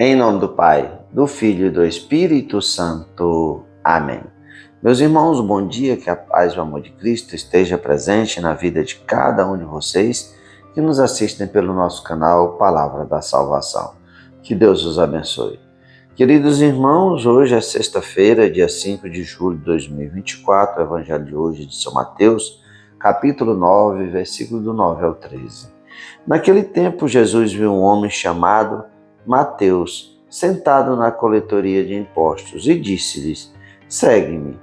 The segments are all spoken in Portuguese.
Em nome do Pai, do Filho e do Espírito Santo. Amém. Meus irmãos, bom dia, que a paz e o amor de Cristo esteja presente na vida de cada um de vocês que nos assistem pelo nosso canal Palavra da Salvação. Que Deus os abençoe. Queridos irmãos, hoje é sexta-feira, dia 5 de julho de 2024, o Evangelho de hoje de São Mateus, capítulo 9, versículo do 9 ao 13. Naquele tempo, Jesus viu um homem chamado Mateus, sentado na coletoria de impostos, e disse-lhes: segue-me.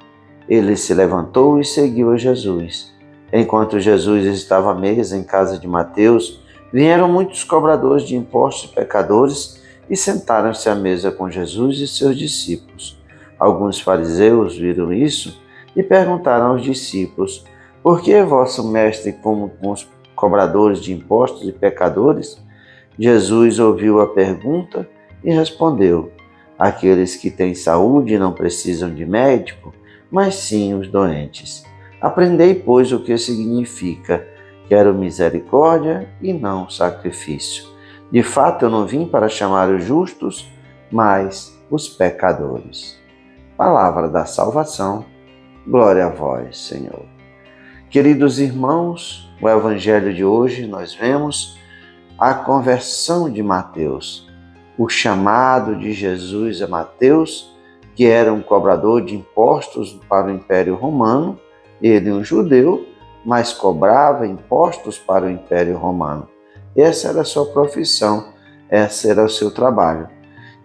Ele se levantou e seguiu a Jesus. Enquanto Jesus estava à mesa em casa de Mateus, vieram muitos cobradores de impostos e pecadores e sentaram-se à mesa com Jesus e seus discípulos. Alguns fariseus viram isso e perguntaram aos discípulos: por que vosso mestre come com os cobradores de impostos e pecadores? Jesus ouviu a pergunta e respondeu: aqueles que têm saúde não precisam de médico, mas sim os doentes. Aprendei, pois, o que significa: quero misericórdia e não sacrifício. De fato, eu não vim para chamar os justos, mas os pecadores. Palavra da salvação. Glória a vós, Senhor. Queridos irmãos, o Evangelho de hoje nós vemos a conversão de Mateus, o chamado de Jesus a Mateus, que era um cobrador de impostos para o Império Romano, ele um judeu, mas cobrava impostos para o Império Romano. Essa era a sua profissão, esse era o seu trabalho.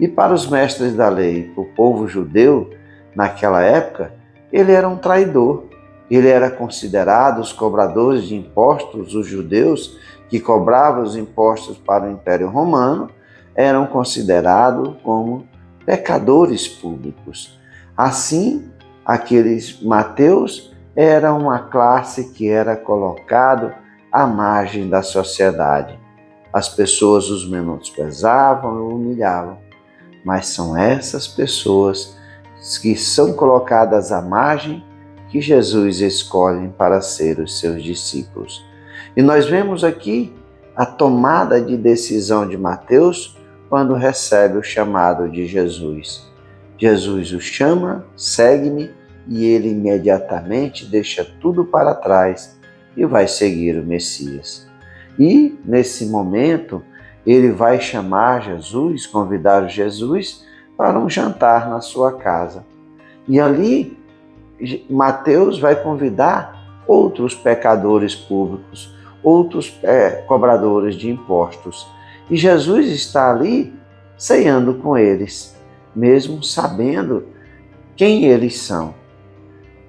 E para os mestres da lei, o povo judeu, naquela época, ele era um traidor. Ele era considerado, os cobradores de impostos, os judeus que cobravam os impostos para o Império Romano, eram considerados como pecadores públicos. Assim, aqueles Mateus era uma classe que era colocado à margem da sociedade. As pessoas os menosprezavam e humilhavam, mas são essas pessoas que são colocadas à margem que Jesus escolhe para ser os seus discípulos. E nós vemos aqui a tomada de decisão de Mateus quando recebe o chamado de Jesus. Jesus o chama, segue-me, e ele imediatamente deixa tudo para trás e vai seguir o Messias. E, nesse momento, ele vai chamar Jesus, convidar Jesus para um jantar na sua casa. E ali, Mateus vai convidar outros pecadores públicos, outros cobradores de impostos. E Jesus está ali ceando com eles, mesmo sabendo quem eles são.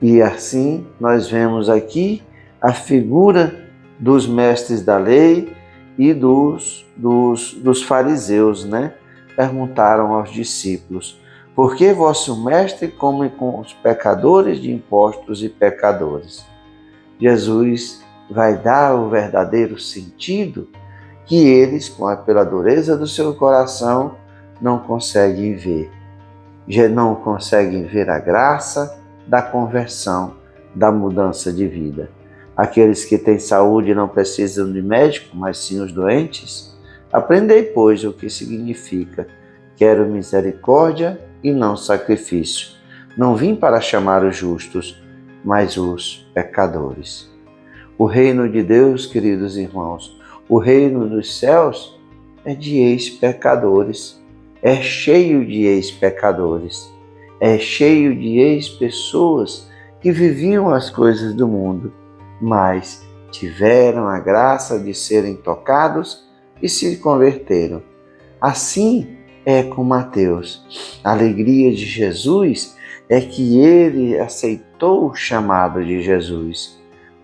E assim nós vemos aqui a figura dos mestres da lei e dos fariseus, Perguntaram aos discípulos: por que vosso mestre come com os pecadores de impostos e pecadores? Jesus vai dar o verdadeiro sentido que eles, pela dureza do seu coração, não conseguem ver. Já não conseguem ver a graça da conversão, da mudança de vida. Aqueles que têm saúde não precisam de médico, mas sim os doentes. Aprendei, pois, o que significa: quero misericórdia e não sacrifício. Não vim para chamar os justos, mas os pecadores. O reino de Deus, queridos irmãos, o reino dos céus é de ex-pecadores, é cheio de ex-pecadores, é cheio de ex-pessoas que viviam as coisas do mundo, mas tiveram a graça de serem tocados e se converteram. Assim é com Mateus. A alegria de Jesus é que ele aceitou o chamado de Jesus,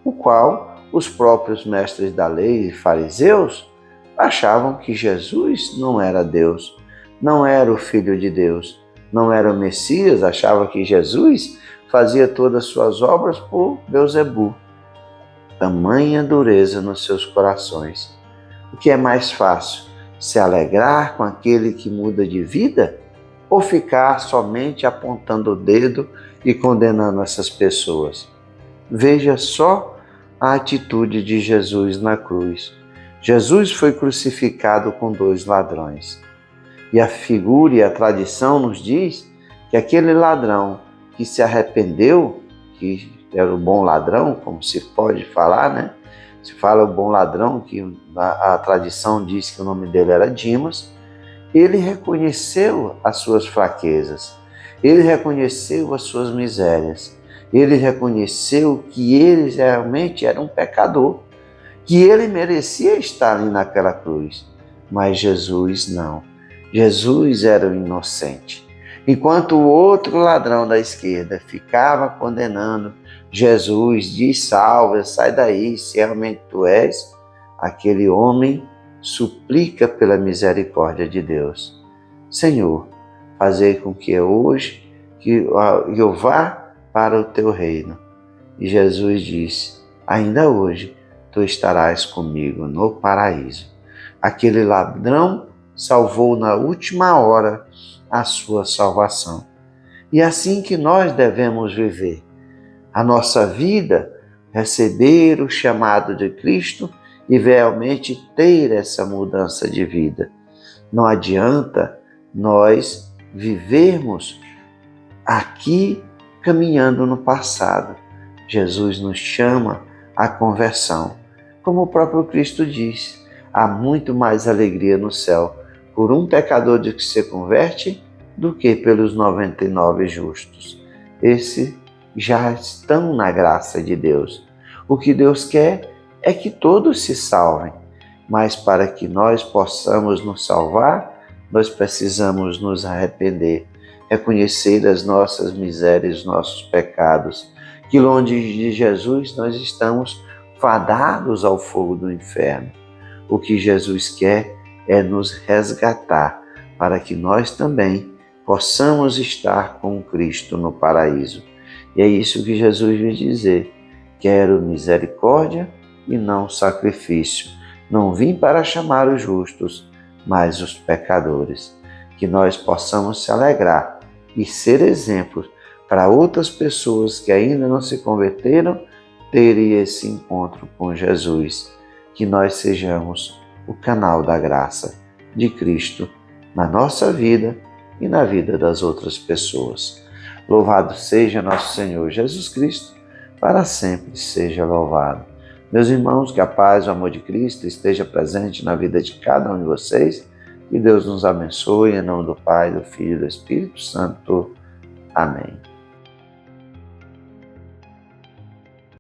o qual os próprios mestres da lei e fariseus achavam que Jesus não era Deus, não era o Filho de Deus, não era o Messias, achavam que Jesus fazia todas as suas obras por Beelzebul. Tamanha dureza nos seus corações. O que é mais fácil? Se alegrar com aquele que muda de vida ou ficar somente apontando o dedo e condenando essas pessoas? Veja só a atitude de Jesus na cruz. Jesus foi crucificado com 2 ladrões. E a figura e a tradição nos diz que aquele ladrão que se arrependeu, que era o bom ladrão, como se pode falar, né? Se fala o bom ladrão, que a tradição diz que o nome dele era Dimas, ele reconheceu as suas fraquezas, ele reconheceu as suas misérias, ele reconheceu que ele realmente era um pecador, que ele merecia estar ali naquela cruz, mas Jesus não. Jesus era o inocente. Enquanto o outro ladrão da esquerda ficava condenando Jesus, diz: salva, sai daí, se realmente tu és, aquele homem suplica pela misericórdia de Deus. Senhor, fazei com que hoje eu vá para o teu reino. E Jesus disse: ainda hoje tu estarás comigo no paraíso. Aquele ladrão salvou na última hora a sua salvação. E é assim que nós devemos viver a nossa vida, receber o chamado de Cristo e realmente ter essa mudança de vida. Não adianta nós vivermos aqui caminhando no passado. Jesus nos chama à conversão. Como o próprio Cristo diz, há muito mais alegria no céu por um pecador de que se converte do que pelos 99 justos. Esses já estão na graça de Deus. O que Deus quer é que todos se salvem, mas para que nós possamos nos salvar, nós precisamos nos arrepender, reconhecer as nossas misérias, os nossos pecados, que longe de Jesus nós estamos fadados ao fogo do inferno. O que Jesus quer é nos resgatar, para que nós também possamos estar com Cristo no paraíso. E é isso que Jesus veio dizer: quero misericórdia e não sacrifício. Não vim para chamar os justos, mas os pecadores. Que nós possamos se alegrar e ser exemplos para outras pessoas que ainda não se converteram terem esse encontro com Jesus. Que nós sejamos o canal da graça de Cristo na nossa vida e na vida das outras pessoas. Louvado seja nosso Senhor Jesus Cristo, para sempre seja louvado. Meus irmãos, que a paz e o amor de Cristo esteja presente na vida de cada um de vocês. Que Deus nos abençoe, em nome do Pai, do Filho e do Espírito Santo. Amém.